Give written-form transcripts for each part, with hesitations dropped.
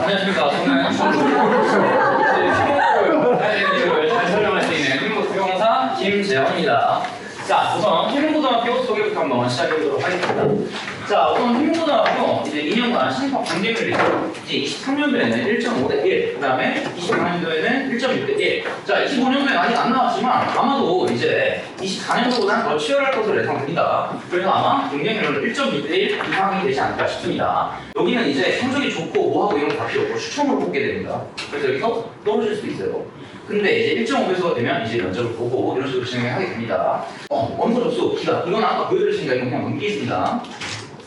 안녕하십니까. 저는 필요를 잘 설명할 수 있는 필요공사 김재원입니다. 자, 우선 필용고등학교 소개부터 한번 시작해보도록 하겠습니다. 자, 우선 필용고등학교 이제 2년간 신입학 경쟁률이 이제 23년도에는 1.5대 1, 그 다음에 24년도에는 1.6대 1. 자, 25년도에는 아직 안 나왔지만 아마도 이제 24년도보다는 더 치열할 것으로 예상됩니다. 그래서 아마 경쟁률은 1.6대 1 이상이 되지 않을까 싶습니다. 여기는 이제 성적이 좋고 뭐하고 이런 거 다 필요 없고 추첨으로 뽑게 됩니다. 그래서 여기서 떨어질 수도 있어요. 근데 이제 1.5배수가 되면 이제 면접을 보고 이런 식으로 진행하게 됩니다. 원서 접수 기간 이건 아까 보여드렸으니까 이건 그냥 넘기겠습니다.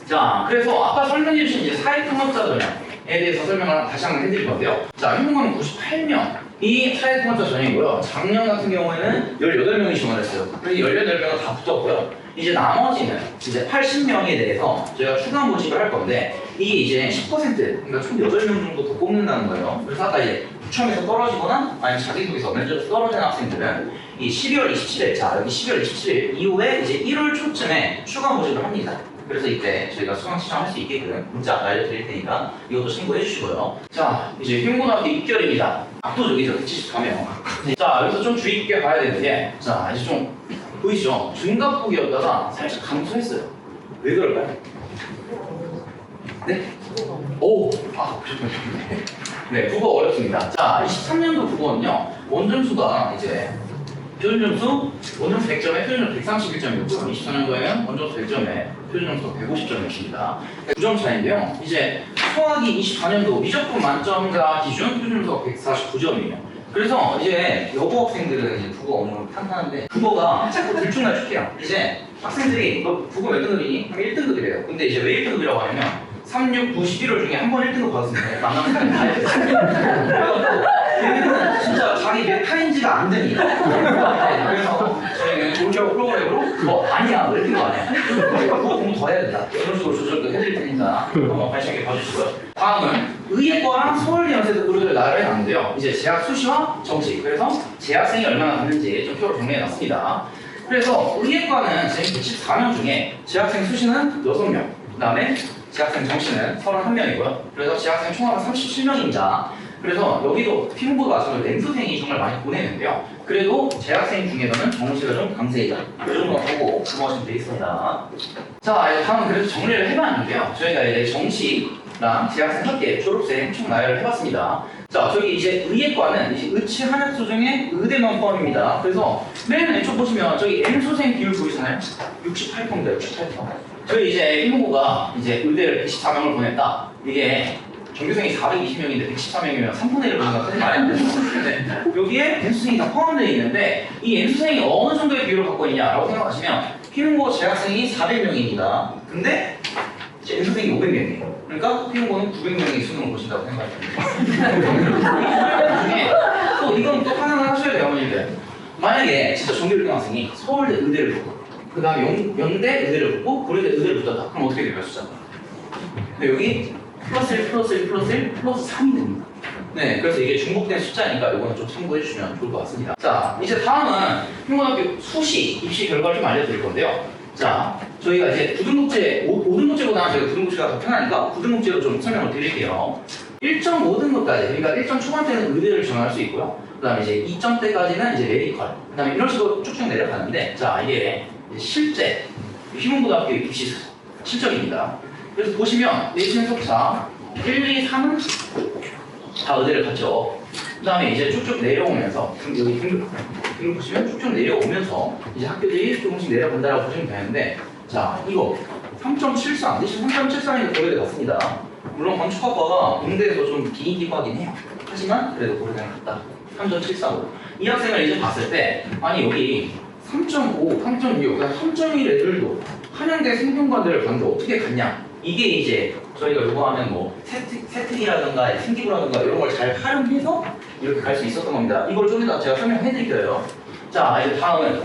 자, 그래서 아까 설명해주신 이제 사회통합자 전형에 대해서 설명을 다시 한번 해드릴 건데요. 자, 현무관은 98명이 사회통합자 전형이고요. 작년 같은 경우에는 18명이 지원을 했어요. 그래서 18명은 다 붙었고요. 이제 나머지는 이제 80명에 대해서 저희가 추가 모집을 할 건데 이게 이제 10% 그러니까 총 8명 정도 더 뽑는다는 거예요. 그래서 아까 이제 추첨에서 떨어지거나 아니면 자기소개서 면접에서 떨어진 학생들은 이 12월 27일, 자 여기 12월 27일 이후에 이제 1월 초쯤에 추가 모집을 합니다. 그래서 이때 저희가 수강 신청할 수 있게끔 문자 알려드릴 테니까 이것도 참고해 주시고요. 자, 이제 흉고등학교 입결입니다. 압도적이죠, 174명. 자, 여기서 좀 주의 깊게 봐야 되는 게, 자, 이제 좀 보이시죠? 중갑국이었다가 살짝 감소했어요. 왜 그럴까요? 네? 오! 그렇군요. 네, 국어 어렵습니다. 자, 23년도 국어는요, 원점수가 이제 표준점수, 원점수 100점에 표준점수 131점이었고요. 24년도에는 원점수 100점에 표준점수가 150점이었습니다. 9점 차인데요. 이제 수학이 24년도 미적분 만점자 기준 표준점수가 149점이에요. 그래서 이제 여고 학생들은 이제 국어 어느 정도 탄탄한데 국어가 들쭉날쭉해요. 이제 학생들이 너 국어 몇 등급이니? 하면 1등급이래요. 근데 이제 왜 1등급이라고 하냐면 3, 6, 9, 11월 중에 한 번 1등급 받았습니다. 만나는 사람이 다 해요. 그래서 얘네들은 진짜 자기 몇 타인지가 안 되니. 그래서 저희는 올겨 프로그램으로 아니야, 왜 1등급 아니야? 그거 공부 더 해야 된다. 이런 식으로 조절도 해드릴 테니까 한번 관심 있게 봐주시고요. 다음은 의예과랑 서울연세대 고려대를 나열해 놨는데요. 이제 재학 수시와 정시, 그래서 재학생이 얼마나 받는지 좀 표로 정리해 놨습니다. 그래서 의예과는 지금 114명 중에 재학생 수시는 6명, 그 다음에 재학생 정시는 31명이고요. 그래서 재학생 총합은 37명입니다. 그래서 여기도 피문고도 마찬가지로 램수생이 정말 많이 보내는데요. 그래도 재학생 중에서는 정시가 좀 강세이다. 이 정도만 보고 넘어가시면 되겠습니다. 자, 다음은 그래서 정리를 해봤는데요. 저희가 이제 정시랑 재학생 합계 졸업생 총 나열을 해봤습니다. 자, 저기 이제 의예과는 이제 의치 한약수 중에 의대만 포함입니다. 그래서 맨 왼쪽 보시면 저기 M수생 비율 보이시나요? 68%입니다. 68%. 저희 이제 피문고가 이제 의대를 114명을 보냈다. 이게 전교생이 420명인데 114명이면 3분의 1을 보는 건 사실 말이 안 되죠. 네. 여기에 N수생이 다 포함되어 있는데 이 N수생이 어느 정도의 비율을 갖고 있냐라고 생각하시면 피문고 재학생이 400명입니다. 근데 이제 N수생이 500명이에요. 그러니까 피문고는 900명의 수능을 보신다고 생각하시면 돼요. 또 이건 또 하나는 하셔야 돼요, 어머니들. 만약에 진짜 전교 1등 학생이 서울대 의대를 붙고 그 다음에 연대 의대를 붙고 고려대 의대를 붙었다. 그럼 어떻게 돼요, 숫자가? 근데 여기 플러스 1, 플러스 1, 플러스 1, 플러스 3이 됩니다. 네, 그래서 이게 중복된 숫자니까 이거는 좀 참고해 주시면 좋을 것 같습니다. 자, 이제 다음은 흉고등학교 수시 입시 결과를 좀 알려드릴 건데요. 자, 저희가 이제 9등급제, 5등급제보다는 저희가 9등급제가 더 편하니까 9등급제로 좀 설명을 드릴게요. 1.5등급까지, 그러니까 1점 초반대는 의대를 정할 수 있고요. 그 다음에 이제 2점대까지는 이제 메디컬, 그 다음에 이런 식으로 쭉쭉 내려가는데, 자, 이게 실제 흉고등학교 입시 실적입니다. 그래서 보시면 내신 속사 1, 2, 3은 다 의대를 갔죠. 그 다음에 이제 쭉쭉 내려오면서 여기 등급 보시면 쭉쭉 내려오면서 이제 학교들이 조금씩 내려간다라고 보시면 되는데, 자 이거 3.73 내신 3.73이니까 고려대 갔습니다. 물론 건축학과가 공대에서 좀 비인기과긴 해요. 하지만 그래도 고려대는 갔다. 3.74로 이 학생을 이제 봤을 때 아니 여기 3.5, 3.6, 3.1 애들도 한양대 생존과대를 갔는데 어떻게 갔냐? 이게 이제 저희가 요구하는 뭐 세특이라든가 생기부라든가 이런 걸 잘 활용해서 이렇게 갈 수 있었던 겁니다. 이걸 좀 이따 제가 설명해 드릴게요. 자, 이제 다음은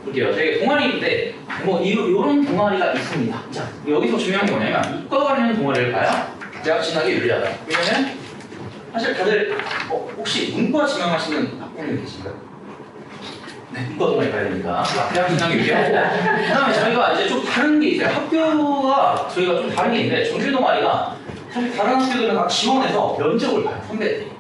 볼게요. 저희 동아리인데 뭐 이런 동아리가 있습니다. 자, 여기서 중요한 게 뭐냐면 이과 관련 동아리를 가야 대학 진학에 유리하다. 왜냐면 사실 다들 혹시 문과 지망하시는 학부모님 계신가요? 네, 문과도 많이 가야 되니까 대학 진학이 유리하고 그다음에 저희가 이제 좀 다른 게 있어요. 학교가 저희가 좀 다른 게 있는데 정규 동아리가 사실 다른 학교들은 다 지원해서 면접을 봐요, 선배들이.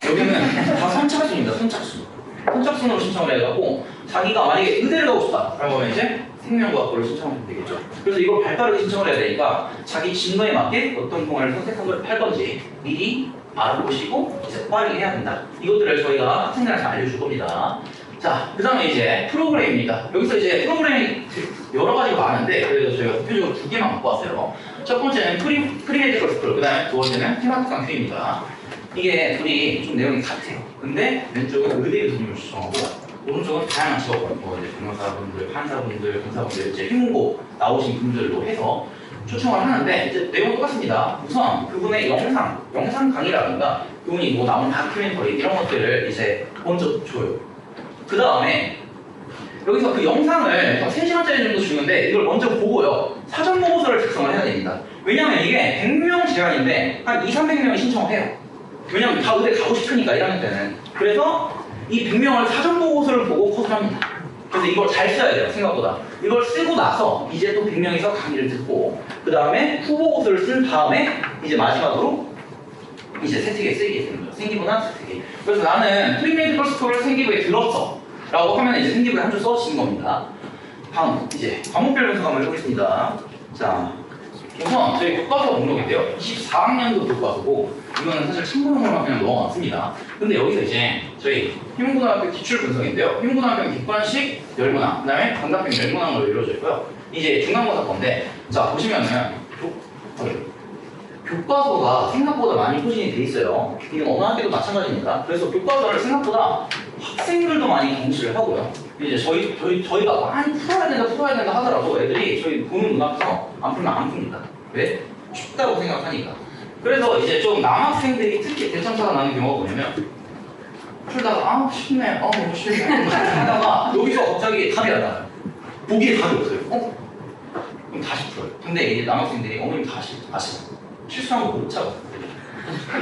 여기는 다 선착순입니다, 선착순. 선착순으로 신청을 해갖고 자기가 만약에 의대를 가고 싶다라고 하면 이제 생명과학부를 신청하면 되겠죠. 그래서 이걸 발빠르게 신청을 해야 되니까 자기 진로에 맞게 어떤 동아리를 선택할 건지 미리 알아보시고 이제 빠르게 해야 된다. 이것들을 저희가 학생들한테 알려줄 겁니다. 자, 그 다음에 이제 프로그램입니다. 여기서 이제 프로그램이 여러 가지가 많은데 그래서 저희가 대표적으로 두 개만 갖고 왔어요. 첫 번째는 프리메디컬 스쿨, 그 다음에 두 번째는 테마특강 큐입니다. 이게 둘이 좀 내용이 같아요. 근데 왼쪽은 의대 교수님을 추천하고 오른쪽은 다양한 직업군, 이제 변호사분들, 판사분들, 검사분들, 이제 휴무고 나오신 분들로 해서 초청을 하는데 이제 내용은 똑같습니다. 우선 그분의 영상 강의라든가 그분이 뭐 나온 다큐멘터리 이런 것들을 이제 먼저 줘요. 그 다음에 여기서 그 영상을 3시간짜리 정도 주는데 이걸 먼저 보고요. 사전 보고서를 작성을 해야 됩니다. 왜냐면 이게 100명 제한인데 한 200~300명이 신청을 해요. 왜냐면 다 의대 가고 싶으니까 1학년 때는. 그래서 이 100명을 사전 보고서를 보고 컷을 합니다. 그래서 이걸 잘 써야 돼요, 생각보다. 이걸 쓰고 나서 이제 또 100명에서 강의를 듣고 그 다음에 후보고서를 쓴 다음에 이제 마지막으로 이제 세특에 쓰이게 되는 거예요. 생기부나 세특에. 그래서 나는 프리메디컬 스쿨을 생기부에 들었어 라고 하면 이제 생기부에 한 줄 써주시는 겁니다. 다음 이제 과목별 분석 한번 해보겠습니다. 자, 우선 저희 교과서 목록인데요. 24학년도 교과서고 이거는 사실 참고용으로만 그냥 넣어놨습니다. 근데 여기서 이제 저희 희문고등학교 기출 분석인데요. 희문고등학교는 객관식 10문항, 그 다음에 단답형 10문항으로 이루어져 있고요. 이제 중간고사 건데 자 보시면은 교과서가 생각보다 많이 포진이 돼 있어요. 이건 어느 학교도 마찬가지입니다. 그래서 교과서를 생각보다 학생들도 많이 경시를 하고요. 이제 저희가 많이 풀어야 된다 하더라도 애들이 저희 보는 눈앞에서 안 풀면 안 풉니다. 왜? 쉽다고 생각하니까. 그래서 이제 좀 남학생들이 특히 대참사가 나는 경우가 뭐냐면 풀다가 쉽네, 너무 쉽네 하다가 여기서 갑자기 답이 안 나와요. 보기에 답이 없어요. 그럼 다시 풀어요. 근데 이제 남학생들이 어머님 다시 실수한 거 못 찾아.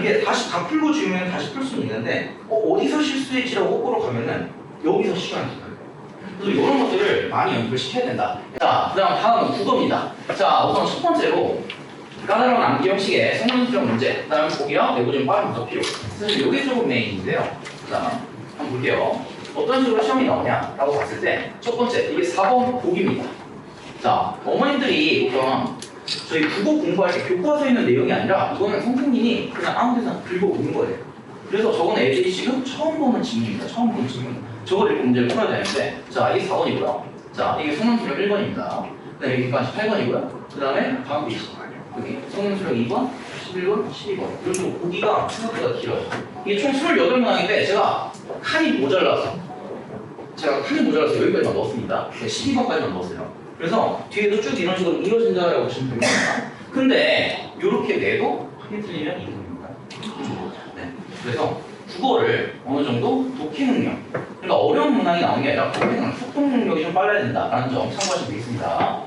이게 다시 다 풀고 지우면 다시 풀 수는 있는데 어디서 실수했지라고 거꾸로 가면은 여기서 시간이 걸려요. 그래서 이런 것들을 많이 연습을 시켜야 된다. 자, 다음은 국어입니다. 자, 우선 첫 번째로 까다로운 암기 형식의 성문수적 문제, 그 다음에 보기와 내부적인 빠른 분석 필요. 사실 이게 조금 메인인데요. 자, 한번 볼게요. 어떤 식으로 시험이 나오냐라고 봤을 때 첫 번째, 이게 4번 보기입니다. 자, 어머님들이 우선 저희 국어 공부할 때 교과서에 있는 내용이 아니라 이거는 선생님이 그냥 아무 데나 긁어오는 거예요. 그래서 저건 애들이 지금 처음 보는 질문입니다. 처음 보는 질문. 저걸 읽고 문제를 풀어야 되는데 자, 이게 4번이고요. 자, 이게 성문수력 1번입니다. 그 다음에 여기 8번이고요. 그 다음에 다음 페이지. 여기 성문수력 2번, 11번, 12번. 이런 식으로 보기가 생각보다 길어요. 이게 총 28문항인데 제가 칸이 모자라서 여기까지만 넣었습니다. 12번까지만 넣었어요. 그래서 뒤에도 쭉 이런 식으로 이어진다라고 보시면 됩니다. 근데 이렇게 내도 하게 틀리면 2등입니다. 네. 그래서 국어를 어느 정도 독해 능력, 그러니까 어려운 문항이 나오는 게 아니라 독해 능력, 소통 능력이 좀 빨라야 된다라는 점 참고하시면 되겠습니다.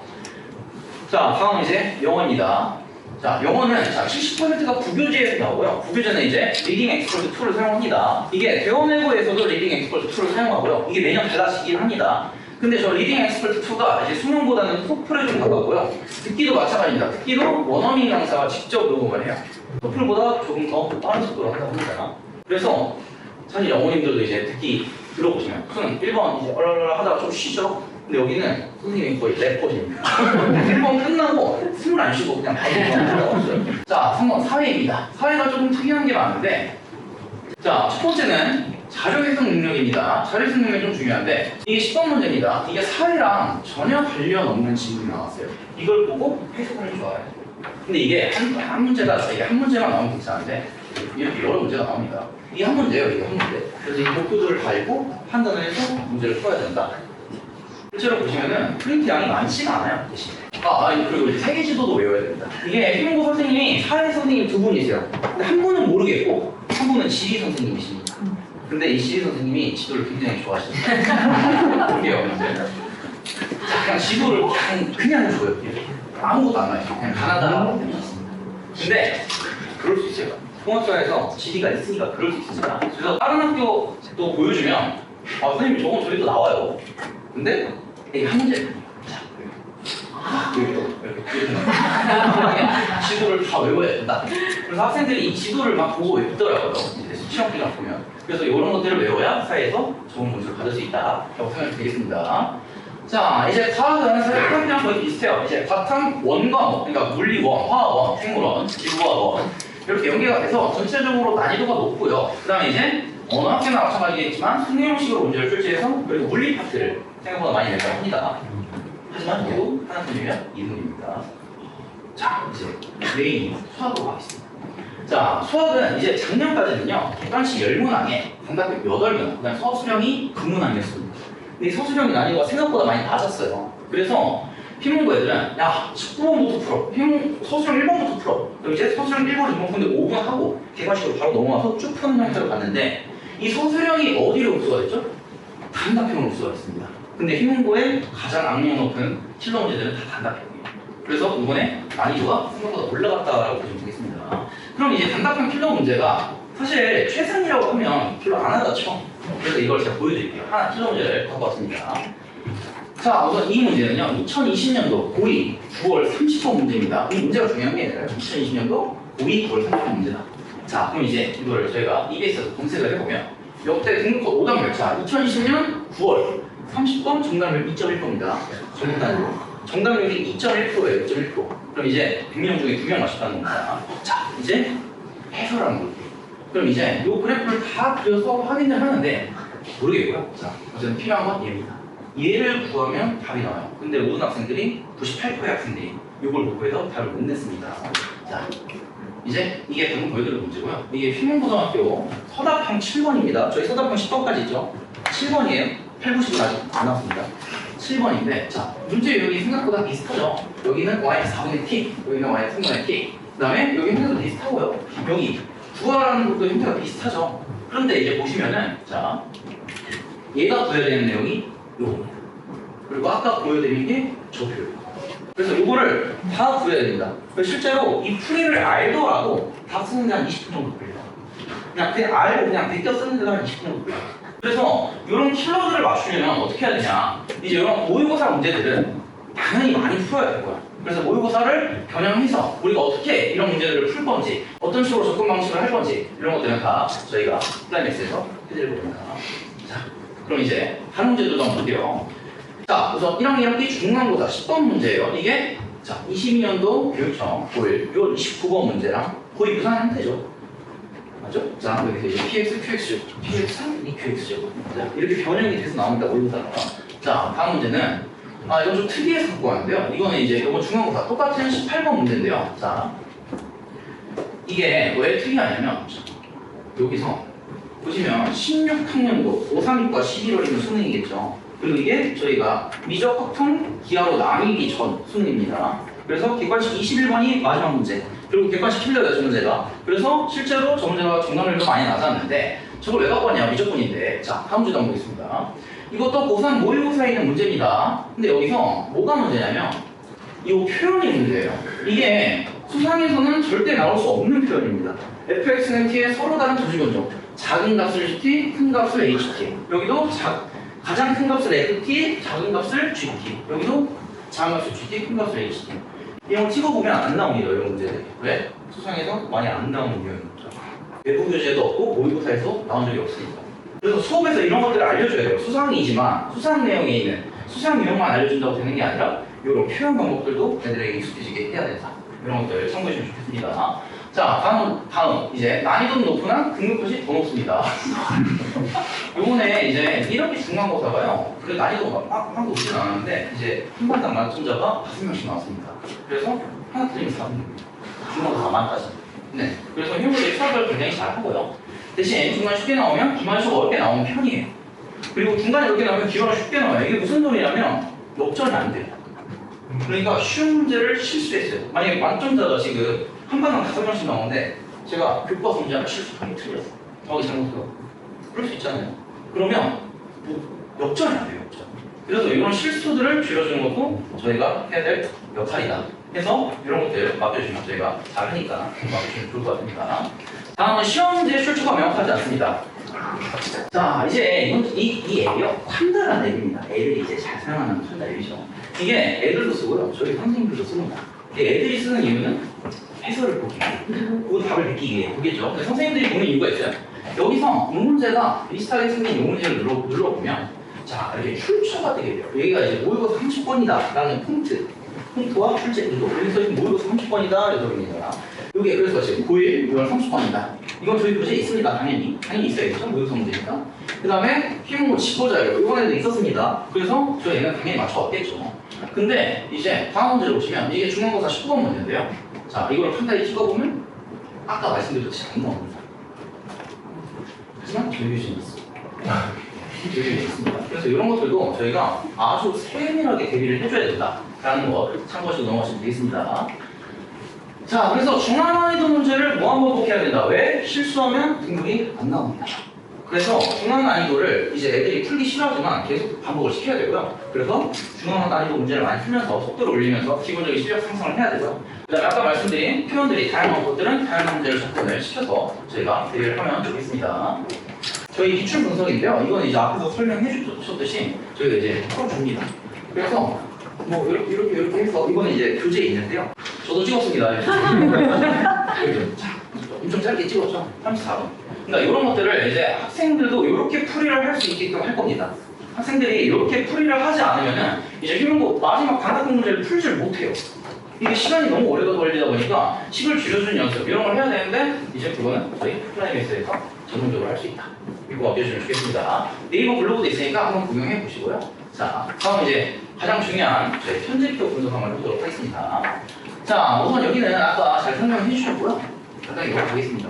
자, 다음 이제 영어입니다. 자, 영어는 70%가 부교재에서 나오고요. 부교재는 이제 리딩 엑스퍼트 2를 사용합니다. 이게 대원외고에서도 리딩 엑스퍼트 2를 사용하고요. 이게 매년 달라지긴 합니다. 근데 저 리딩 엑스퍼트 2가 이제 수능보다는 토플에 좀 가깝고요. 듣기도 마찬가지입니다. 듣기도 원어민 강사가 직접 녹음을 해요. 토플보다 조금 더 빠른 속도로 한다고 합니다. 그래서 사실 영어님들도 이제 듣기 들어보시면 수능 1번 이제 얼얼 하다가 좀 쉬죠. 근데 여기는 선생님이 거의 래퍼십니다. 1번 끝나고 숨을 안 쉬고 그냥 바로 들어갔어요. 자, 3번 사회입니다. 사회가 조금 특이한 게 많은데 자, 첫 번째는 자료 해석 능력입니다. 자료 해석 능력이 좀 중요한데 이게 10번 문제입니다. 이게 사회랑 전혀 관련 없는 질문이 나왔어요. 이걸 보고 해석하면 좋아요. 근데 이게 한 문제만 나오면 괜찮은데 이렇게 여러 문제가 나옵니다. 이게 한 문제예요. 이게 한 문제. 그래서 이 목표들을 다 읽고 판단을 해서 문제를 풀어야 된다. 실제로 보시면은 프린트 양이 많지가 않아요. 대신. 그리고 이제 세계 지도도 외워야 됩니다. 이게 희문고 선생님이 사회 선생님 두 분이세요. 근데 한 분은 모르겠고 한 분은 지리 선생님이십니다. 근데 이 지리 선생님이 지도를 굉장히 좋아하시더라고요. 그게요, 문제. 그냥 지도를 그냥 줘요. 아무것도 안 나요. 그냥 가나다. 근데 그럴 수 있어요. 통합사에서 GD가 있으니까 그럴 수 있습니다. 그래서 다른 학교 또 보여주면 아 선생님 저건 저기 또 나와요. 근데 이게 한 문제. 자, 여기 또 이렇게 지도를 다 외워야 된다. 그래서 학생들이 이 지도를 막 보고 외우더라고요. 이제 시험 기간 보면. 그래서 이런 것들을 외워야 사회에서 좋은 점수를 받을 수 있다라고 생각이 되겠습니다. 자, 이제 과학은 사실 화학이랑 거의 비슷해요. 이제 바탕 원과 그러니까 물리원, 화학원, 생물원, 지구과학원 이렇게 연계가 돼서 전체적으로 난이도가 높고요. 그 다음에 이제 어느 학교나 마찬가지겠지만 승리형식으로 문제를 출제해서 그리고 물리 파트를 생각보다 많이 낸다고 합니다. 하지만 얘도 하나 틀리면 2등입니다. 자, 이제 메인 수학으로 가겠습니다. 자, 수학은 이제 작년까지는요, 객관식 10문항에 단답형 8문, 그 다음에 서술형이 9문항이었습니다. 근데 이 서술형이 난이도가 생각보다 많이 낮았어요. 그래서 피문고 애들은 야, 19번부터 풀어. 서술형 1번부터 풀어. 그럼 이제 서술형 1번, 2번 푸는데 5분 하고 객관식으로 바로 넘어와서 쭉 푸는 형태로 갔는데 이 서술형이 어디로 흡수가 됐죠? 단답형으로 흡수가 됐습니다. 근데 피문고의 가장 악명 높은 킬러 문제들은 다 단답형이에요. 그래서 이번에 난이도가 생각보다 올라갔다라고 보시면 되겠습니다. 그럼 이제 단답형 킬러 문제가 사실 최상이라고 하면 별로 안 와닿죠. 그래서 이걸 제가 보여드릴게요. 하나 킬러 문제를 갖고 왔습니다. 자, 우선 이 문제는요, 2020년도 고2 9월 30번 문제입니다. 이 문제가 중요한 게 아니라 2020년도 고2 9월 30번 문제다. 자, 그럼 이제 이거를 저희가 EBS에서 검색을 해보면 역대 등록컷 오답 열차 2020년 9월 30번 정답률 2.1%입니다. 정답률이 2.1%예요. 2.1%. 그럼 이제 100명 중에 2명 맞췄다는 겁니다. 자, 이제 해설하는 거예요. 그럼 이제 이 그래프를 다 그려서 확인을 하는데 모르겠고요. 자, 어쨌든 필요한 건 얘입니다. 얘를 구하면 답이 나와요. 근데 모든 학생들이 98%의 학생들이 이걸 못 구해서 답을 못 냈습니다. 자, 이제 이게 방금 보여드린 문제고요. 이게 휘문고등학교 서답형 7번입니다. 저희 서답형 10번까지 있죠. 7번이에요. 8, 90은 아직 안 나왔습니다. 7번인데, 자, 문제 요령이 생각보다 비슷하죠. 여기는 y 4분의 t, 여기는 y 3분의 t. 그 다음에 여기 형태도 비슷하고요. 여기 구하라는 것도 형태가 비슷하죠. 그런데 이제 보시면은, 자, 얘가 구해야 되는 내용이 요겁니다. 그리고 아까 보여드린 게 저 표예요. 그래서 요거를 다 구해야 됩니다. 실제로 이 풀이를 알더라도 다 쓰는데 한 20분 정도 걸려요. 그냥 알고 그냥 베껴 쓰는데도 한 20분 정도 걸려요. 그래서 이런 킬러들을 맞추려면 어떻게 해야 되냐? 이제 이런 모의고사 문제들은 당연히 많이 풀어야 될 거야. 그래서 모의고사를 겨냥해서 우리가 어떻게 이런 문제들을 풀 건지, 어떤 식으로 접근 방식을 할 건지 이런 것들은 다 저희가 클라이맥스에서 해드릴 겁니다. 자, 그럼 이제 다른 문제들도 한번 볼게요. 자, 우선 1학년 1학기 중간고사 10번 문제예요. 이게 자 22년도 교육청 고1 요 29번 문제랑 거의 유사한 형태죠. 맞죠? 자, 여기서 이제 PX, QX, PX3, EQX죠. 자, 이렇게 변형이 돼서 나옵니다. 모의고사가. 자, 다음 문제는 이건 좀 특이해서 갖고 왔는데요. 이거는 이제 이번 중간고사 똑같은 18번 문제인데요. 자, 이게 왜 특이하냐면 여기서 보시면 16학년도 532과 11월이면 수능이겠죠. 그리고 이게 저희가 미적 확통 기하로 나뉘기 전 수능입니다. 그래서 객관식 21번이 마지막 문제. 그리고 객관식 틀려요, 저 문제가. 그래서 실제로 저 문제가 정답률도 많이 낮았는데 저걸 왜 갖고 왔냐, 미적분인데. 자, 다음 문제도 한번 보겠습니다. 이것도 고3 모의고사에 있는 문제입니다. 근데 여기서 뭐가 문제냐면 이 표현이 문제예요. 이게 수상에서는 절대 나올 수 없는 표현입니다. fx는 t의 서로 다른 조직원종. 작은 값을 gt, 큰 값을 ht. 여기도 가장 큰 값을 ft, 작은 값을 gt. 여기도 작은 값을 gt, 큰 값을 ht. 이런 거 찍어보면 안 나옵니다, 이런 문제들. 왜? 수상에서 많이 안 나오는 유형입니다. 외부 교재도 없고 모의고사에서 나온 적이 없으니까. 그래서 수업에서 이런 것들을 알려줘야 돼요. 수상이지만 수상 내용에 있는 수상 유형만 알려준다고 되는 게 아니라 이런 표현 방법들도 애들에게 익숙해지게 해야 된다. 이런 것들 참고해주시면 좋겠습니다. 자, 다음 이제 난이도는 높으나 등급컷이 더 높습니다. 요번에 이제 1학기 중간고사가요. 그 난이도가 막 높진 않았는데 이제 한 반당 만점자가 5명씩 나왔습니다. 그래서 하나 틀리면 4분입니다. 중간고사 만까지. 네. 그래서 효율이 수학을 굉장히 잘 하고요. 대신 중간 쉽게 나오면 기말이 좀 어렵게 나오는 편이에요. 그리고 중간에 어렵게 나오면 기말이 쉽게 나와요. 이게 무슨 소리냐면 역전이 안 돼요. 그러니까 쉬운 문제를 실수했어요. 만약에 만점자가 지금 한 반당 5명씩 나오는데 제가 교과 문제를 실수하기 틀렸어. 저기 잘못해요. 그럴 수 있잖아요. 그러면 뭐 역전이 안 돼요. 역전. 그래서 이런 실수들을 줄여주는 것도 저희가 해야 될 역할이다. 해서 이런 것들 맡겨주시면 저희가 잘하니까 맡겨주시면 좋을 것 같습니다. 다음은 시험제 출처가 명확하지 않습니다. 자, 이제 이 앱이요. 판다라는 앱입니다. 앱을 이제 잘 사용하는 판다 앱이죠. 이게 애들도 쓰고요. 저희 선생님들도 씁니다. 애들이 쓰는 이유는 해설을 보기 위해, 그 답을 느끼기 위해 보겠죠. 선생님들이 보는 이유가 있어요. 여기서 이 문제가 비슷하게 생긴 이 문제를 눌러보면 자, 이렇게 출처가 되게 돼요. 여기가 이제 모의고사 30번이다 라는 폰트와 출제 이거 여기서 지금 모의고사 30번이다 여러분입니다. 요게 그래서 지금 9일 6월 30번이다. 이건 저희 교재에 있습니다. 당연히 있어야겠죠. 모의고사 문제니까. 그 다음에 피문고 집보자료 이번에도 있었습니다. 그래서 저희는 당연히 맞춰왔겠죠. 근데 이제 다음 문제를 보시면 이게 중간고사 19번 문제인데요. 자, 이걸 판단히 찍어보면 아까 말씀드렸듯이 안 나옵니다. 하지만 저희 교재에 있습니다. 교재에 있습니다. 그래서 이런 것들도 저희가 아주 세밀하게 대비를 해줘야 된다라는 거 참고하시고 넘어가시면 되겠습니다. 자, 그래서 중앙난이도 문제를 무한반복해야 된다. 왜? 실수하면 등급이 안 나옵니다. 그래서 중앙난이도를 이제 애들이 풀기 싫어하지만 계속 반복을 시켜야 되고요. 그래서 중앙난이도 문제를 많이 풀면서 속도를 올리면서 기본적인 실력 상승을 해야 되고요. 그 다음에 아까 말씀드린 표현들이 다양한 것들은 다양한 문제를 접근을 시켜서 저희가 대비를 하면 좋겠습니다. 저희 기출 분석인데요. 이건 이제 앞에서 설명해 주셨듯이 저희가 이제 풀어줍니다. 그래서 뭐 이렇게 해서 이거는 이제 교재에 있는데요. 저도 찍었습니다. 자, 엄청 짧게 찍었죠? 34번. 그러니까 이런 것들을 이제 학생들도 이렇게 풀이를 할 수 있게끔 할 겁니다. 학생들이 이렇게 풀이를 하지 않으면은 이제 휴문고 마지막 단학공 문제를 풀지를 못해요. 이게 시간이 너무 오래 걸리다 보니까 식을 줄여주는 연습 이런 걸 해야 되는데 이제 그거는 저희 플라이메스에서 전문적으로 할 수 있다. 이거 맡겨주시면 좋겠습니다. 네이버 블로그도 있으니까 한번 구경해 보시고요. 자, 다음 이제 가장 중요한 저희 편집표 분석 한번 해보도록 하겠습니다. 자, 우선 여기는 아까 잘 설명해 주셨고요. 잠깐 이거 보겠습니다.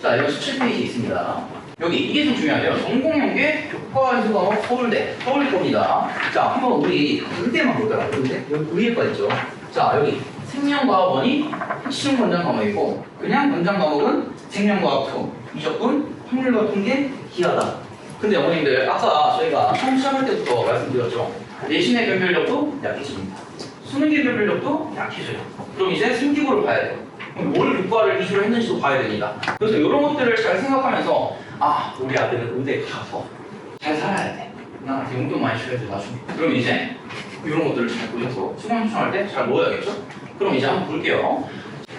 자, 여기 17페이지 있습니다. 여기 이게 좀 중요한데요. 전공연계 교과위수 과목 서울대 겁니다. 자, 한번 우리 의대만 볼까요? 의대? 여기 위에가 있죠. 자, 여기 생명과학원이 핵심 권장 과목이고 그냥 권장 과목은 생명과학 2, 이적분, 확률과 통계, 기하다. 근데 어머님들 아까 저희가 처음 시작할 때부터 말씀드렸죠. 내신의 변별력도 약해집니다. 수능의 변별력도 약해져요. 그럼 이제 숨기고를 봐야 돼요. 그럼 뭘 교과를 기초로 했는지도 봐야 됩니다. 그래서 이런 것들을 잘 생각하면서 아, 우리 아들은 의대 가서 잘 살아야 돼. 나한테 용돈 많이 줘야 돼, 나중에. 그럼 이제 이런 것들을 잘 보셔서 수강 신청할 때 잘 넣어야겠죠? 그럼 이제 한번 볼게요.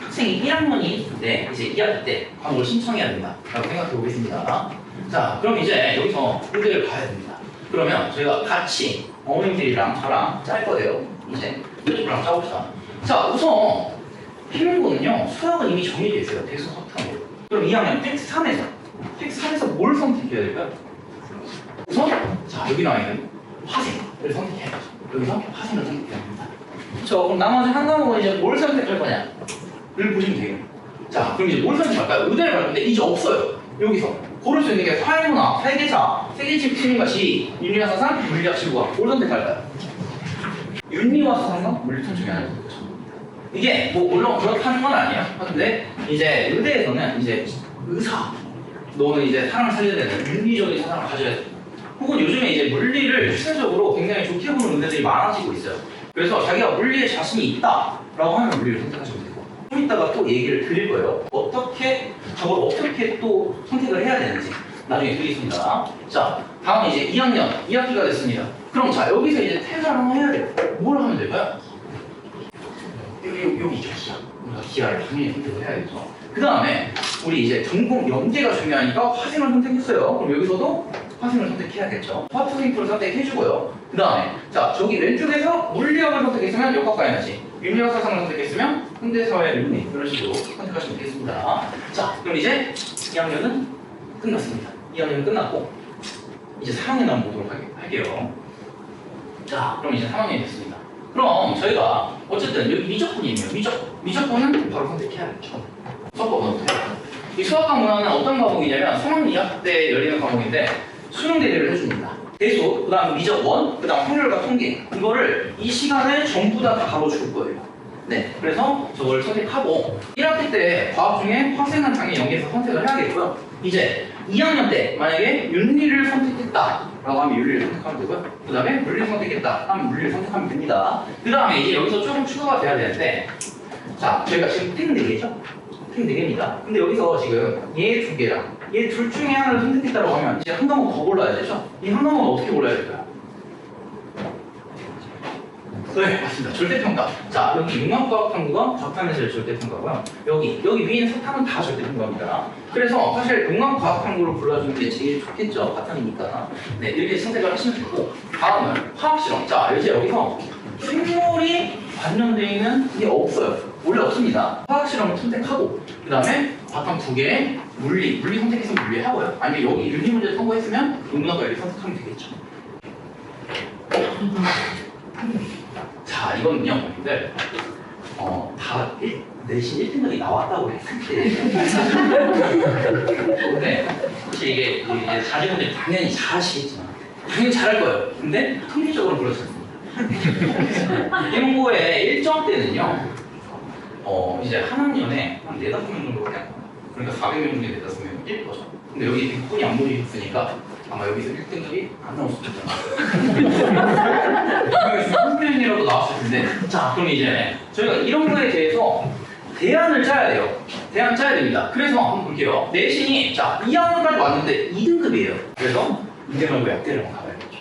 학생이 1학년이 네, 이제 2학기 때 과목을 신청해야 된다. 라고 생각해 보겠습니다. 자, 그럼 이제 여기서 의대를 가야 됩니다. 그러면 저희가 같이 어머님들이랑 저랑 짤 거예요. 이제 이쪽이랑 짜봅시다. 자, 우선 필문고는요, 수학은 이미 정해져 있어요. 대수 석탄으로. 그럼 2학년 텍스 3에서 뭘 선택해야 될까요? 우선, 자, 여기 나와 있는 화생을 선택해야죠. 여기서 화생을 선택해야 합니다. 그렇죠. 그럼 나머지 한 과목은 이제 뭘 선택할 거냐? 를 보시면 돼요. 자, 그럼 이제 뭘 선택할까요? 의대를 갈 건데 이제 없어요. 여기서 고를 수 있는 게 사회문화, 세계사, 세계집 팀과 시, 윤리와 사상, 물리학 지구과 뭘 선택할까요? 윤리와 사상과 물리통 중에 하나를 선택하죠. 이게 뭐 물론 그렇다는 건 아니에요. 근데 이제 의대에서는 이제 의사, 너는 이제 사람을 살려야 되는 윤리적인 사상을 가져야 돼. 혹은 요즘에 이제 물리를 추세적으로 굉장히 좋게 보는 의대들이 많아지고 있어요. 그래서 자기가 물리에 자신이 있다라고 하면 물리를 선택하시면 되고 좀 이따가 또 얘기를 드릴 거예요. 저걸 어떻게 또 선택을 해야 되는지 나중에 드리겠습니다. 자, 다음 이제 2학년 2학기가 됐습니다. 그럼 자, 여기서 이제 퇴사를 한번 해야 돼요. 뭘 하면 될까요? 여기죠, 기하. 우리가 기하를 당연히 선택을 해야겠죠. 그 다음에 우리 이제 전공 연계가 중요하니까 화생을 선택했어요. 그럼 여기서도 화생을 선택해야겠죠. 화투생표를 선택해주고요. 그 다음에 자, 저기 왼쪽에서 물리학을 선택했으면 역학과 에너지, 윤리학 사상을 선택했으면 현대사회 윤리 이런 식으로 선택하시면 되겠습니다. 자, 그럼 이제 2학년은 끝났습니다. 2학년은 끝났고 이제 4학년 한번 보도록 할게요. 자, 그럼 이제 3학년이 됐습니다. 그럼 저희가 어쨌든 여기 미적분이에요. 미적분은 바로 선택해야겠죠. 수학과목은 이 수학과 문화는 어떤 과목이냐면 3학년 2학기 때 열리는 과목인데 수능 대비를 해줍니다. 대수, 그 다음 미적원, 그 다음 확률과 통계 이거를 이 시간에 전부 다 가로줄 거예요. 네, 그래서 저걸 선택하고 1학기 때 과학 중에 화생은 당연히 연계해서 선택을 해야겠고요. 이제 2학년 때 만약에 윤리를 선택했다라고 하면 윤리를 선택하면 되고요. 그 다음에 물리를 선택했다 하면 물리를 선택하면 됩니다. 그 다음에 이제 여기서 조금 추가가 돼야 되는데, 자, 저희가 지금 택 4개죠? 택 4개입니다. 근데 여기서 지금 얘 2개랑 얘 둘 중에 하나를 선택했다고 하면 이제 한 과목 더 골라야 되죠? 이 한 과목은 어떻게 골라야 될까요? 네, 맞습니다. 절대평가. 자, 여기 융합과학 탐구가 좌탐에서의 절대평가고요. 여기 위에는 사탐은 다 절대평가입니다. 그래서 사실 융합과학 탐구를 골라주는 게 제일 좋겠죠. 바탕이니까. 네, 이렇게 선택을 하시면 되고, 다음은 화학실험. 자, 이제 여기서 생물이 관련되어 있는 게 없어요. 원래 없습니다. 화학실험을 선택하고, 그 다음에 바탕 2개, 물리 선택해서 물리 하고요. 아니면 여기 윤리 문제 통과했으면 융합과 이렇게 선택하면 되겠죠. 자, 이거는요, 여러분들, 다 내신 1등급이 나왔다고 했을 때. 근데, 사실 이게 자제분들이 당연히 잘하시겠지만, 당연히 잘할 거예요. 근데, 통계적으로 그렇지 않습니다. 예문고의 1점 때는요, 이제 한 학년에 한 4, 5명 정도밖에 안 나와요. 그러니까 400명 중에 4, 5명은 1%죠. 근데 여기 100분이 안 모이셨으니까, 아마 여기서 1등급이 안 나올 수도 있잖아요. 한편이라도 나왔을 텐데. 자, 그럼 이제 저희가 이런 거에 대해서 대안을 짜야 돼요. 대안 짜야 됩니다. 그래서 한번 볼게요. 내신이, 자, 2학년까지 왔는데 2등급이에요. 그래서 문제 말고 약대를 한번 가봐야겠죠.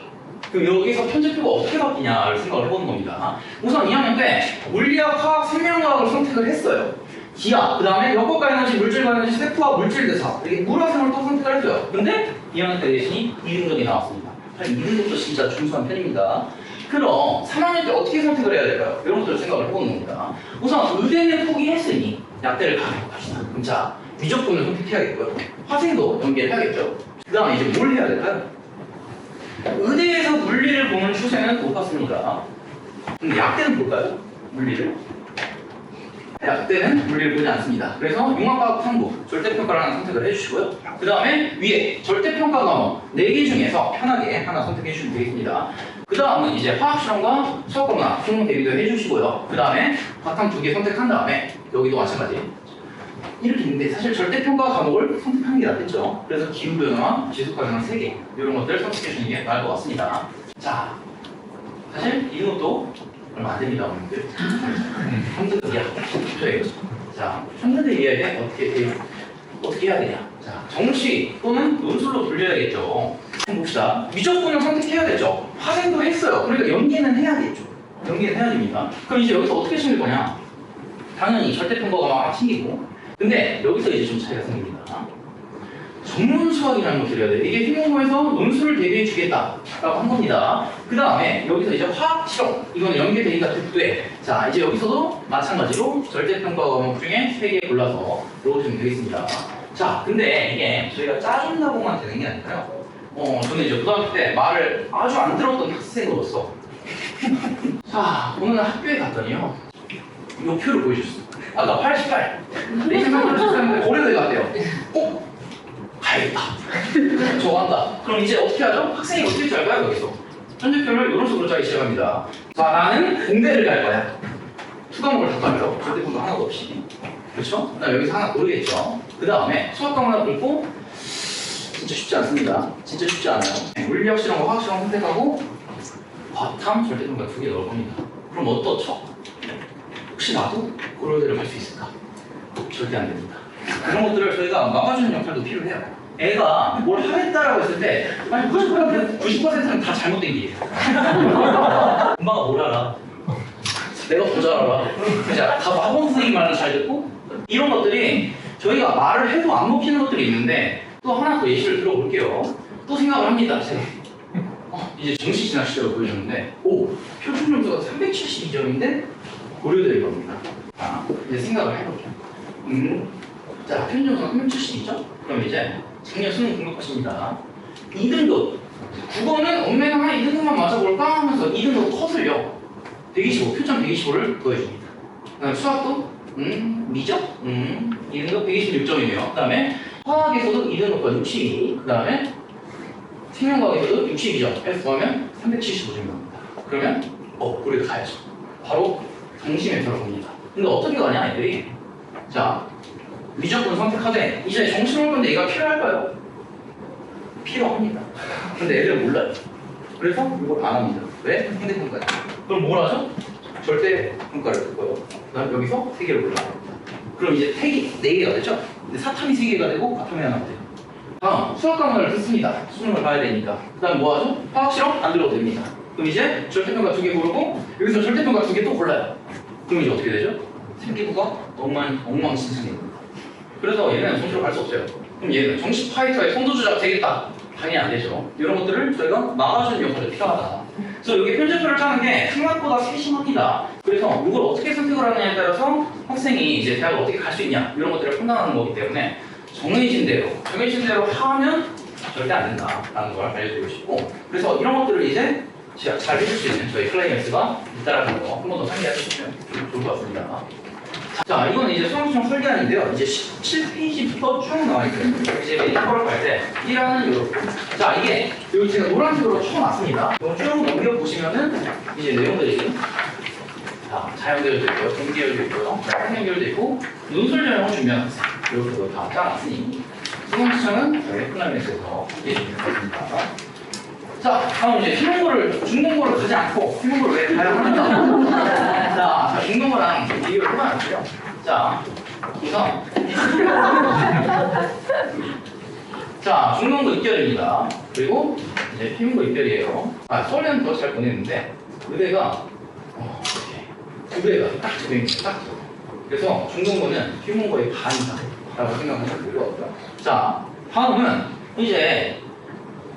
그럼 여기서 편집표가 어떻게 바뀌냐를 생각을 해보는 겁니다. 우선 2학년 때 물리학, 화학, 생명과학을 선택을 했어요. 기하, 그 다음에 역학과 에너지, 물질과 에너지, 세포와 물질대사, 이렇게 물화생을 또 선택을 했어요. 근데 2학년 때 내신이 2등급이 나왔습니다. 2등급도 진짜 준수한 편입니다. 그럼 3학년 때 어떻게 선택을 해야 될까요? 이런 것들을 생각을 해보는 겁니다. 우선 의대는 포기했으니 약대를 가도록 합시다. 그럼 자, 위적분을 선택해야겠고요. 화생도 연계해야겠죠. 그 다음에 이제 뭘 해야 될까요? 의대에서 물리를 보는 추세는 높았습니다. 근데 약대는 볼까요? 물리를? 약대는 물리를 보지 않습니다. 그래서 융합과학 탐구, 절대평가를 하나 선택을 해주시고요. 그 다음에 위에 절대평가 과목 4개 중에서 편하게 하나 선택해 주시면 되겠습니다. 그 다음은 이제 화학실험과 수학과목 성능 대비도 해주시고요. 그 다음에 바탕 2개 선택한 다음에 여기도 마찬가지. 이렇게 있는데 사실 절대평가 과목을 선택하는 게 낫겠죠. 그래서 기후변화, 지속가능한 3개 이런 것들을 선택해 주는 게 나을 것 같습니다. 자, 사실 이것도 얼마 안 됩니다, 오늘들. 3등급이야. 자, 3등급 이해에 어떻게 해야 되냐? 자, 정시 또는 논술로 돌려야겠죠. 봅시다. 위적분을 선택해야겠죠. 화생도 했어요. 그러니까 연계는 해야겠죠. 연계는 해야 됩니다. 그럼 이제 여기서 어떻게 챙길 거냐? 당연히 절대평가가 막 챙기고. 근데 여기서 이제 좀 차이가 생깁니다. 전문 수학이라는 걸 드려야 돼요. 이게 희망고에서 논술을 대비해 주겠다라고 한 겁니다. 그 다음에 여기서 이제 화학 실험, 이건 연계되니까 돼. 자, 이제 여기서도 마찬가지로 절대평가 과목 중에 3개 골라서 넣으시면 되겠습니다. 자, 근데 이게 저희가 짜준다고만 되는 게 아니라요. 저는 이제 고등학교 때 말을 아주 안 들었던 학생으로서 자, 오늘 학교에 갔더니요. 이 표를 보여줬어요. 아까 88. 내 생각으로 했었는데 고려대 갔대요. 가야겠다. 저거 한다. 그럼 이제 어떻게 하죠? 학생이 어떻게 짤 까요, 여기서? 편집표를 이런 식으로 짜기 시작합니다. 자, 나는 공대를 갈 거야. 수과목을 다 까요. 절대평가 하나도 없이. 그렇죠? 나 여기서 하나 고르겠죠. 그 다음에 수학과목 하나 긁고, 진짜 쉽지 않습니다. 진짜 쉽지 않아요. 물리학 실험과 화학 실험 선택하고, 과탐, 절대평가 2개 넣을 겁니다. 그럼 어떻죠? 혹시 나도 고려대를 갈 수 있을까? 절대 안 됩니다. 그런 것들을 저희가 막아주는 역할도 필요해요. 애가 뭘 하겠다라고 했을 때, 아니 90%는 다 잘못된 길이에요. 엄마가 뭘 알아? 내가 더 잘 알아. 다 학원 선생님 말은 잘 듣고, 이런 것들이 저희가 말을 해도 안 먹히는 것들이 있는데, 또 하나 더 예시를 들어볼게요. 또 생각을 합니다. 제가. 이제 정시 진학 시절을 보여줬는데, 표준 점수가 372점인데 고려대일 겁니다. 자, 이제 생각을 해볼게요. 자, 표준 점수가 372점? 그럼 이제 작년 수능 등록하십니다. 2등급. 국어는 엄매가 한 2등급만 맞아볼까 하면서 2등급 컷을요. 125, 표점 125를 더해줍니다. 그 다음에 수학도 미적? 2등급 126점이네요. 그 다음에 화학에서도 2등급과 62, 그 다음에 생명과학에서도 62점 해서 더하면 375점입니다. 그러면 고려대 가야죠. 바로 정시에 들어갑니다. 근데 어떻게 가냐, 애들이? 자, 위적분 선택하되 이제 정시 올 건데 얘가 필요할까요? 필요합니다. 근데 애들은 몰라요. 그래서 이걸 안 합니다. 왜? 핸드평가죠. 그럼 뭘 하죠? 절대 평가를 듣고요. 그다음 여기서 3개를 골라요. 그럼 이제 택이 4개가 되죠? 근데 사탐이 3개가 되고 아톰이 하나 돼요. 다음 수학 강문을 듣습니다. 수능을 봐야 되니까. 그다음 뭐 하죠? 화학 실험 안 들어도 됩니다. 그럼 이제 절대평가 2개 고르고 여기서 절대평가 2개 또 골라요. 그럼 이제 어떻게 되죠? 생기부가 엉망진창입니다. 그래서 얘는 손으로 갈 수 없어요. 그럼 얘는 정식 파이터의 선도 조작 되겠다. 당연히 안 되죠. 이런 것들을 저희가 막아주는 역할이 필요하다. 그래서 여기 편집표를 짜는 게 생각보다 세심합니다. 그래서 이걸 어떻게 선택을 하느냐에 따라서 학생이 이제 대학을 어떻게 갈 수 있냐 이런 것들을 판단하는 거기 때문에 정해진 대로 하면 절대 안 된다라는 걸 알려드리고 싶고, 그래서 이런 것들을 이제 제가 잘 해줄 수 있는 저희 클라이맥스가 있다라는 거 한 번 더 상기하시면 좋을 것 같습니다. 자, 이건 이제 수강시청 설계안인데요. 이제 17페이지부터 쭉 나와있어요. 이제 메디컬을 갈 때 1화는 이렇게. 자, 이게 여기 제가 노란색으로 쳐놨습니다. 이거 쭉 넘겨보시면은 이제 내용들이 자연계열도 있고요, 공계열도 있고요, 환경계열도 있고, 논술전형을 준비한 학생 이렇게 다 짜놨으니 수강시청은 저희 클라이맥스에서 함께해 주시면 되겠습니다. 자, 다음 이제 중공고를 가지 않고 중공고를 왜 가야 하느냐. 자, 중공고랑 비교를 해봐야겠어요. 자, 우선 자, 중공고 입결입니다. 그리고 이제 피문고 입결이에요. 수월에는 더 잘 보냈는데 의대가 의대가 딱 적용입니다. 딱 적용. 그래서 중공고는 피문고의 반이다라고 생각하시면 될 것 같고요. 자, 다음은 이제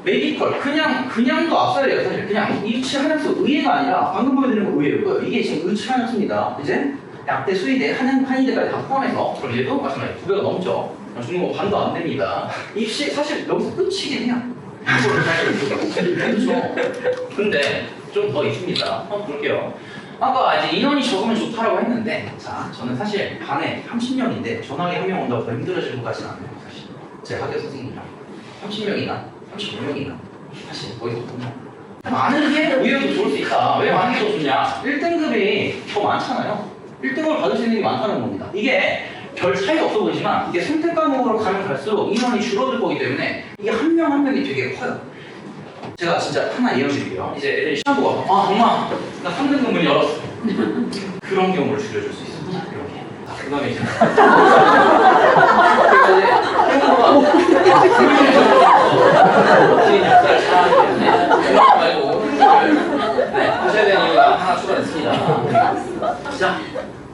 메디컬, 그냥도 앞서야 돼요, 사실. 그냥 일치하면서 의예가 아니라, 방금 보여드린 건 의예고요. 이게 지금 일치하면서입니다. 이제 약대, 수의대, 한의대까지 다 포함해서, 그럼 얘도 마찬가지로 2배가 넘죠. 중국어 반도 안 됩니다. 입시, 사실 여기서 끝이긴 해요. 그렇죠. 근데 좀 더 있습니다. 한번 볼게요. 아까 이제 인원이 적으면 좋다라고 했는데, 자, 저는 사실 반에 30명인데, 전학에 한 명 온다고 더 힘들어질 것 같지는 않아요, 사실. 제 학교 선생님이랑. 30명이나 35명이나 사실 거기서 보면 많은 게 오히려 좋을 수 있다. 왜 많은 게 더 좋냐? 1등급이 더 많잖아요. 1등급을 받을 수 있는 게 많다는 겁니다. 이게 별 차이가 없어 보이지만 이게 선택 과목으로 가면 갈수록 인원이 줄어들 거기 때문에 이게 한 명 한 명이 되게 커요. 제가 진짜 하나 예를 드릴게요. 이제 애들이 시험 보고 와서 엄마 나 3등급 문 열었어. 그런 경우를 줄여줄 수 있습니다. 이렇게. 그 다음에 이제 말고 하셔야 되는 이유가 하나 추가됐습니다. 자,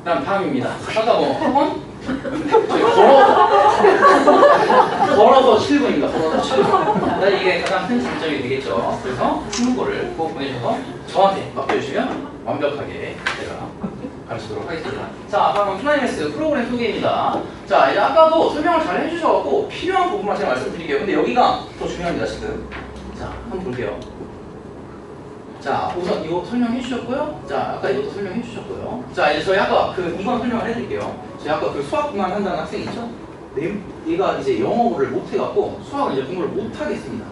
다음 다음입니다. 아까 뭐 학원? 걸어서 7분입니다. 걸어서 7분. 이게 가장 큰 장점이 되겠죠. 그래서 중국어를 꼭 보내셔서 저한테 맡겨주시면 완벽하게 제가 가르치도록 하겠습니다. 자, 다음은 클라이맥스 프로그램 소개입니다. 자, 이제 아까도 설명을 잘 해주셔서 필요한 부분만 제가 말씀드릴게요. 근데 여기가 더 중요합니다, 지금. 자, 한번 볼게요. 자, 우선 이거 설명해 주셨고요. 자, 아까 이것도 설명해 주셨고요. 자, 이제 저희 아까 이건 설명을 해드릴게요. 저희 아까 수학만 한다는 학생 있죠? 네, 얘가 이제 영어를 못 해갖고 수학을 이제 공부를 못 하겠습니다.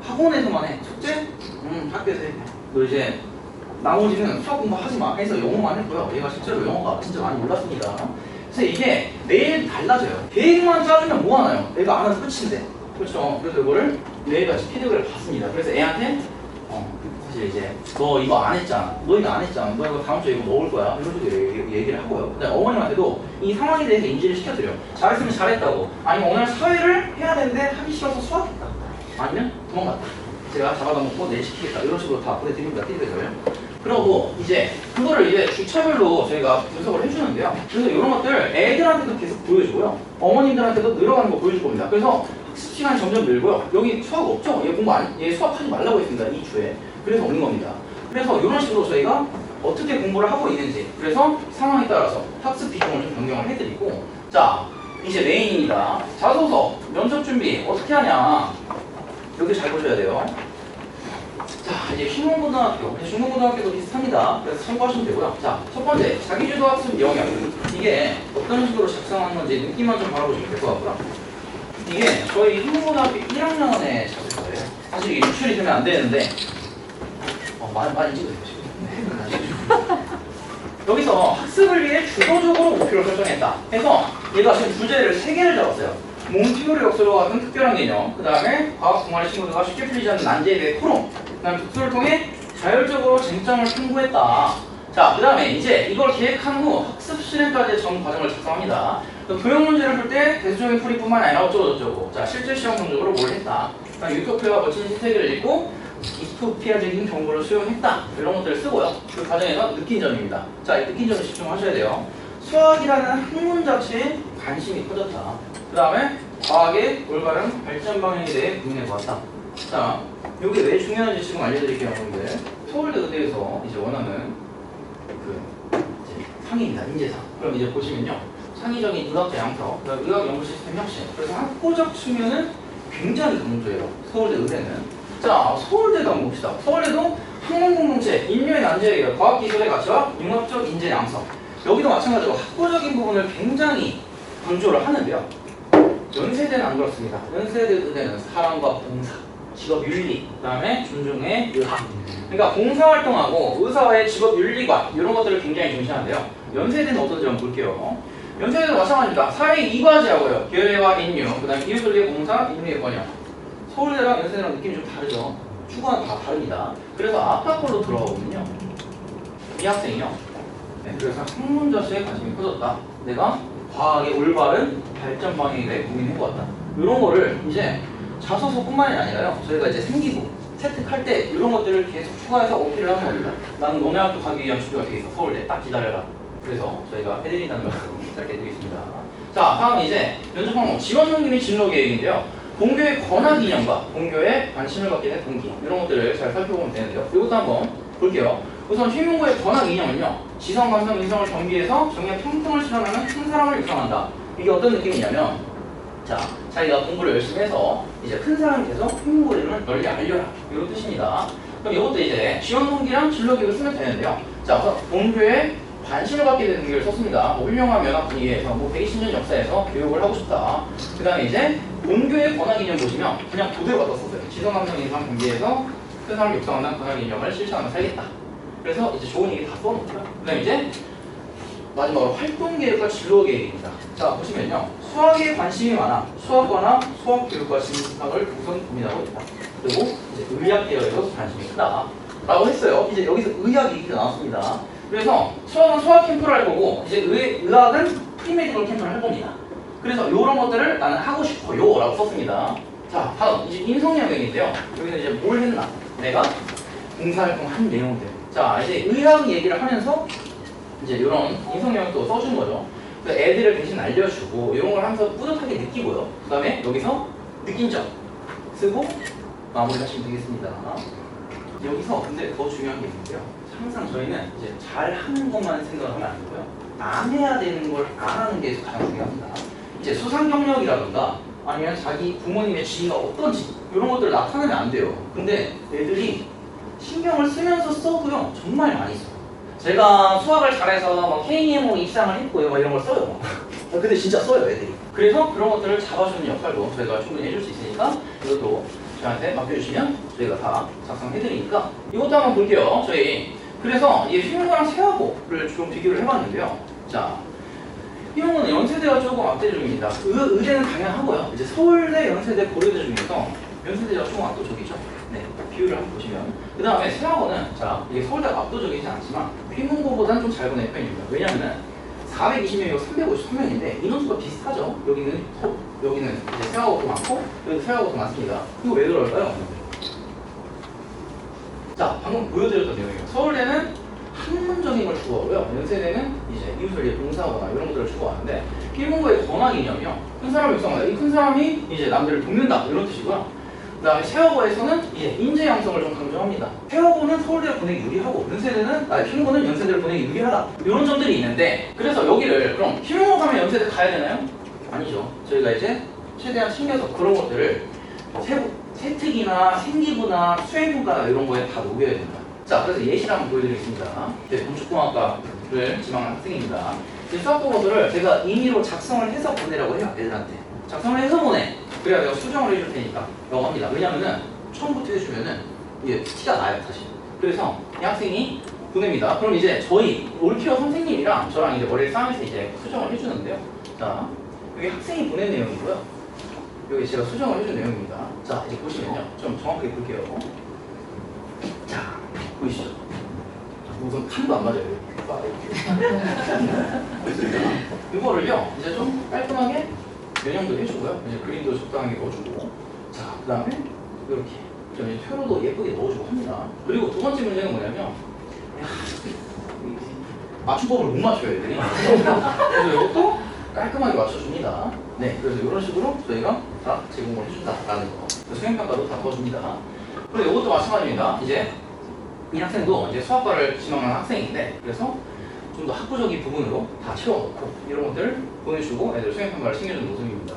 학원에서만 해. 숙제? 학교에서 해. 그리고 이제 나머지는 수학 공부하지 마 해서 영어만 했고요. 얘가 실제로 영어가 진짜 많이 몰랐습니다. 그래서 이게 매일 달라져요. 계획만 짜주면 뭐하나요? 얘가 안 해서 끝인데. 그렇죠. 그래서 이거를 매일같이 피드백을 받습니다. 그래서 애한테 사실 이제 너 이거 안 했잖아. 너 이거 안 했잖아. 너 이거 다음 주에 이거 먹을 거야. 이런 식으로 얘기를 하고요. 그다음에 어머님한테도 이 상황에 대해서 인지를 시켜드려요. 잘했으면 잘했다고. 아니면 오늘 사회를 해야 되는데 하기 싫어서 수학했다. 아니면 도망갔다. 제가 잡아다 놓고 내일 시키겠다. 이런 식으로 다 보내드립니다. 피드백을. 그러고 이제 그거를 이제 주차별로 저희가 분석을 해주는데요. 그래서 이런 것들 애들한테도 계속 보여주고요. 어머님들한테도 늘어가는 거 보여줄 겁니다. 그래서 학습 시간이 점점 늘고요. 여기 수학 없죠? 얘 수학하지 말라고 했습니다. 이 주에. 그래서 없는 겁니다. 그래서 이런 식으로 저희가 어떻게 공부를 하고 있는지, 그래서 상황에 따라서 학습 비중을 좀 변경을 해드리고, 자, 이제 메인입니다. 자소서, 면접 준비 어떻게 하냐. 여기 잘 보셔야 돼요. 자, 이제 흉문고등학교, 중문고등학교도 비슷합니다. 그래서 참고하시면 되고요. 자, 첫 번째, 자기주도 학습 영역. 이게 어떤 식으로 작성한 건지 느낌만 좀 바라보시면 될 것 같고요. 이게 저희 흉문고등학교 1학년에 자소서예요. 사실 이게 유출이 되면 안 되는데, 많이 찍어주시고. 여기서 학습을 위해 주도적으로 목표를 설정했다. 해서 얘가 지금 주제를 3개를 잡았어요. 몬티오르 역설과 같은 특별한 개념, 그 다음에 과학 동아리 친구들과 쉽게 풀리지 않는 난제에 대해 토론, 그 다음에 독서를 통해 자율적으로 쟁점을 탐구했다. 자, 그 다음에 이제 이걸 기획한 후 학습 실행까지의 전 과정을 작성합니다. 도형 문제를 풀 때 대수적인 풀이뿐만 아니라 어쩌고저쩌고. 자, 실제 시험 성적으로 뭘 했다. 그다음 유토피아와 멋진 신세계를 읽고 이스토피아적인 정보를 수용했다. 이런 것들을 쓰고요. 그 과정에서 느낀 점입니다. 자, 이 느낀 점에 집중하셔야 돼요. 수학이라는 학문 자체에 관심이 커졌다. 그 다음에 과학의 올바른 발전 방향에 대해 고민해보았다. 자, 이게 왜 중요한지 지금 알려드릴게요, 여러분들. 서울대 의대에서 이제 원하는 이제 상입니다, 인재상. 그럼 이제 보시면요, 창의적인 의학자 양성, 그다음 의학 연구 시스템 혁신. 그래서 학구적 측면은 굉장히 강조해요, 서울대 의대는. 자, 서울대도 한번 봅시다. 서울대도 학문 공동체, 인류의 난제예요. 과학기술의 가치와 융합적 인재 양성. 여기도 마찬가지로 학구적인 부분을 굉장히 강조를 하는데요. 연세대는 안 그렇습니다. 연세대 의대는 사랑과 봉사, 직업 윤리, 그 다음에 존중의 의학. 그러니까 봉사활동하고 의사와의 직업 윤리관 이런 것들을 굉장히 중시하는데요. 연세대는 어떤지 한번 볼게요. 연세대도 마찬가지입니다. 사회 이과제하고요. 계례와 인류, 그 다음에 기술의 봉사, 인류의 번역. 서울대랑 연세대랑 느낌이 좀 다르죠. 추구는 다 다릅니다. 그래서 아까 걸로 들어가거든요. 이 학생이요. 네, 그래서 학문 자체에 관심이 커졌다. 내가 과학의 올바른 발전 방향에 대해 고민해보았다. 이런 거를 이제 자소서뿐만이 아니라요. 저희가 이제 생기부 채택할 때 이런 것들을 계속 추가해서 어필을 하는 겁니다. 나는 너네 학교 가기 위한 준비가 돼 있어. 서울대 딱 기다려라. 그래서 저희가 해드린다는 말씀 짧게 드리겠습니다. 자, 다음 이제 면접 항목 지원 동기 및 진로 계획인데요. 본교의 권학 이념과 본교에 관심을 갖게 된 동기 이런 것들을 잘 살펴보면 되는데요. 이것도 한번 볼게요. 우선 휘문고의 권학 이념은요, 지성, 감성, 인성을 겸비해서 정의 평등을 실현하는 큰 사람을 육성한다. 이게 어떤 느낌이냐면, 자, 자기가 공부를 열심히 해서 이제 큰 사람이 돼서 휘문고의 이름을 널리 알려라. 이런 뜻입니다. 그럼 이것도 이제 지원 동기랑 진로 계획을 쓰면 되는데요. 자, 우선 본교에 관심을 갖게 되는 동기를 썼습니다. 뭐 훌륭한 연합 분위기에서 뭐 120년 역사에서 교육을 하고 싶다. 그 다음에 이제 본교의 권학 이념 보시면 그냥 그대로 갖다 썼어요. 지성, 감성, 인성 겸비해서 큰 사람을 육성하는 권학 이념을 실천하며 살겠다. 그래서 이제 좋은 얘기 다 써놓고요. 그 다음에 이제 마지막으로 활동 계획과 진로 계획입니다. 자, 보시면요, 수학에 관심이 많아 수학과나 수학 교육과 진학을 우선 고민하고 있다. 그리고 이제 의학 계열에도 관심이 크다 라고 했어요. 이제 여기서 의학 얘기가 나왔습니다. 그래서 수학은 수학 캠프를 할 거고 이제 의학은 프리메디컬 캠프를 할 겁니다. 그래서 이런 것들을 나는 하고 싶어요 라고 썼습니다. 자, 다음 이제 인성 영역인데요. 여기서 이제 뭘 했나? 내가 봉사활동 한 내용들. 자, 이제 의학 얘기를 하면서 이제 이런 인성 영역도 써준 거죠. 그래서 애들을 대신 알려주고 이런 걸 하면서 뿌듯하게 느끼고요. 그 다음에 여기서 느낀 점 쓰고 마무리하시면 되겠습니다. 여기서 근데 더 중요한 게 있는데요. 항상 저희는 이제 잘하는 것만 생각을 하면 안 되고요. 안 해야 되는 걸 안 하는 게 가장 중요합니다. 이제 수상 경력이라든가 아니면 자기 부모님의 지위가 어떤지 이런 것들을 나타내면 안 돼요. 근데 애들이 신경을 쓰면서 써도요, 정말 많이 써요. 제가 수학을 잘해서 뭐 KMO 입상을 했고요, 뭐 이런 걸 써요. 근데 진짜 써요, 애들이. 그래서 그런 것들을 잡아주는 역할도 저희가 충분히 해줄 수 있으니까 이것도 저한테 맡겨주시면 저희가 다 작성해드리니까 이것도 한번 볼게요. 저희 그래서 이 휘문고랑 세화고를 좀 비교를 해봤는데요. 자, 휘문고는 연세대가 조금 압도적입니다. 의대는 당연하고요. 이제 서울대, 연세대, 고려대 중에서 연세대가 조금 압도적이죠. 네, 비율을 한번 보시면. 그 다음에 세화고는 자, 이게 서울대가 압도적이진 않지만 휘문고보다는 좀 잘 보낸 편입니다. 왜냐면은 420명이고 353명인데 인원수가 비슷하죠. 여기는 이제 세화고도 많고 여기도 세화고도 많습니다. 이거 왜 그럴까요? 자, 방금 보여드렸던 내용이에요. 서울대는 학문적인 걸 추구하고요. 연세대는 이제 이웃을 봉사하거나 이런 것들을 추구하는데 휘문고의 권학 이념이요. 큰 사람을 육성한다. 이 큰 사람이 이제 남들을 돕는다 이런 뜻이고요. 그 다음에 세화고에서는 이제 인재 양성을 좀 강조합니다. 세화고는 서울대를 보내기 유리하고 휘문고는 연세대를 보내기 유리하다. 이런 점들이 있는데 그래서 여기를 그럼 휘문고 가면 연세대 가야 되나요? 아니죠. 저희가 이제 최대한 챙겨서 그런 것들을 세특이나 생기부나 수행평가 이런 거에 다 녹여야 된다. 자, 그래서 예시를 한번 보여드리겠습니다. 건축공학과를 지망한 학생입니다. 이 수학 보고서를 제가 임의로 작성을 해서 보내라고 해요, 애들한테. 작성을 해서 보내. 그래야 내가 수정을 해줄 테니까 라고 합니다. 왜냐면은 처음부터 해주면은 이게 티가 나요, 사실. 그래서 이 학생이 보냅니다. 그럼 이제 저희 올케어 선생님이랑 저랑 이제 머리를 싸면서 이제 수정을 해주는데요. 자, 여기 학생이 보낸 내용이고요. 여기 제가 수정을 해준 내용입니다. 자, 이제 보시면요. 좀 정확하게 볼게요. 자, 보이시죠? 우선 칸도 안 맞아요. 이거를요, 이제 좀 깔끔하게 변형도 해주고요. 이제 그림도 적당하게 넣어주고. 자, 그 다음에 이렇게 좀 이제 표로도 예쁘게 넣어주고 합니다. 그리고 두 번째 문제는 뭐냐면, 맞춤법을 못 맞춰요, 애들이. 그래서 이것도 깔끔하게 맞춰줍니다. 네, 그래서 이런 식으로 저희가 다 제공을 해준다라는 거. 수행평가도 다 넣어줍니다. 그리고 이것도 마찬가지입니다. 이제 이 학생도 이제 수학과를 지망하는 학생인데, 그래서 좀 더 학구적인 부분으로 다 채워놓고 이런 것들 보내주고 애들 수행평가를 챙겨주는 모습입니다.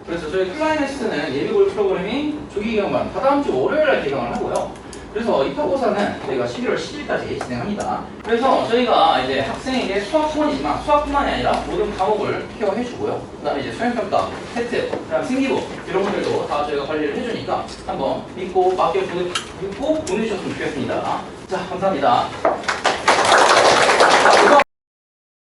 그래서 저희 클라이맥스는 예비고일 프로그램이 조기 개강반 다다음 주 월요일날 개강을 하고요. 그래서 입학고사는 저희가 11월 10일까지 진행합니다. 그래서 저희가 이제 학생에게 수학뿐이지만 수학뿐만이 아니라 모든 과목을 케어해주고요. 그다음에 이제 수행평가, 테스트, 그다음 생기부 이런 것들도 다 저희가 관리를 해주니까 한번 믿고 보내주셨으면 좋겠습니다. 자, 감사합니다. 자,